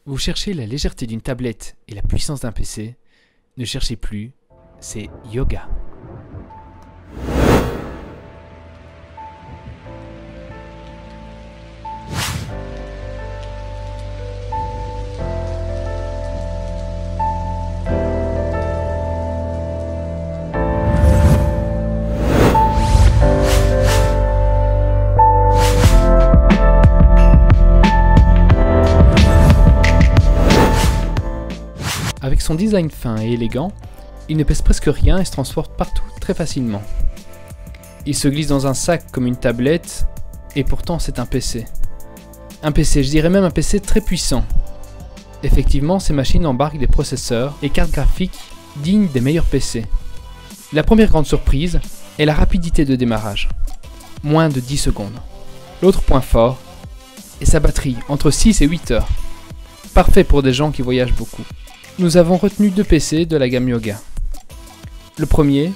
Vous cherchez la légèreté d'une tablette et la puissance d'un PC? Ne cherchez plus, c'est Yoga. Avec son design fin et élégant, il ne pèse presque rien et se transporte partout très facilement. Il se glisse dans un sac comme une tablette, et pourtant c'est un PC. Un PC, je dirais même un PC très puissant. Effectivement, ces machines embarquent des processeurs et cartes graphiques dignes des meilleurs PC. La première grande surprise est la rapidité de démarrage. Moins de 10 secondes. L'autre point fort est sa batterie, entre 6 et 8 heures. Parfait pour des gens qui voyagent beaucoup. Nous avons retenu deux PC de la gamme Yoga. Le premier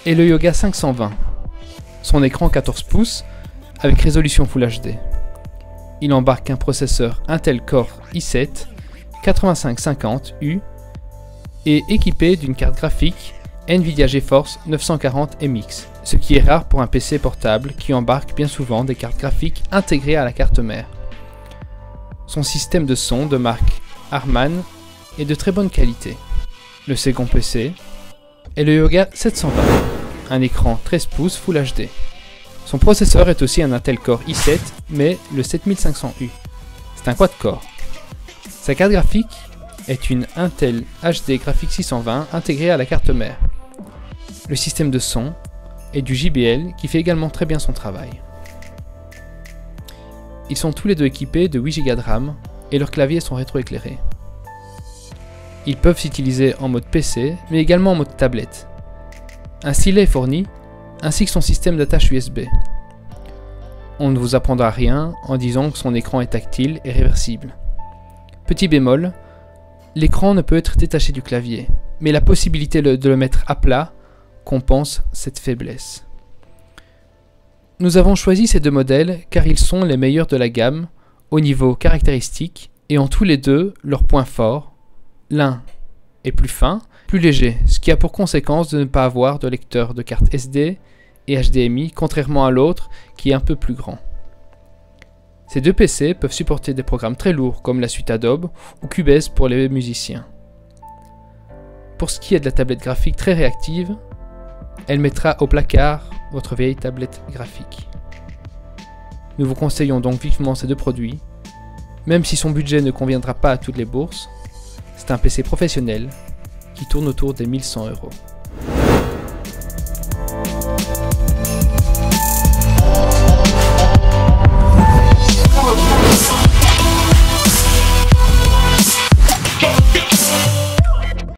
est le Yoga 520. Son écran 14 pouces avec résolution Full HD. Il embarque un processeur Intel Core i7 8550U et équipé d'une carte graphique Nvidia GeForce 940 MX, ce qui est rare pour un PC portable qui embarque bien souvent des cartes graphiques intégrées à la carte mère. Son système de son de marque Harman est de très bonne qualité. Le second PC est le Yoga 720, un écran 13 pouces Full HD. Son processeur est aussi un Intel Core i7, mais le 7500U. C'est un quad-core. Sa carte graphique est une Intel HD Graphics 620 intégrée à la carte mère. Le système de son est du JBL qui fait également très bien son travail. Ils sont tous les deux équipés de 8 Go de RAM et leurs claviers sont rétroéclairés. Ils peuvent s'utiliser en mode PC, mais également en mode tablette. Un stylet est fourni, ainsi que son système d'attache USB. On ne vous apprendra rien en disant que son écran est tactile et réversible. Petit bémol, l'écran ne peut être détaché du clavier, mais la possibilité de le mettre à plat compense cette faiblesse. Nous avons choisi ces deux modèles car ils sont les meilleurs de la gamme au niveau caractéristique et ont tous les deux leurs points forts. L'un est plus fin, plus léger, ce qui a pour conséquence de ne pas avoir de lecteur de carte SD et HDMI, contrairement à l'autre qui est un peu plus grand. Ces deux PC peuvent supporter des programmes très lourds comme la suite Adobe ou Cubase pour les musiciens. Pour ce qui est de la tablette graphique très réactive, elle mettra au placard votre vieille tablette graphique. Nous vous conseillons donc vivement ces deux produits, même si son budget ne conviendra pas à toutes les bourses. C'est un PC professionnel qui tourne autour des 1100 €.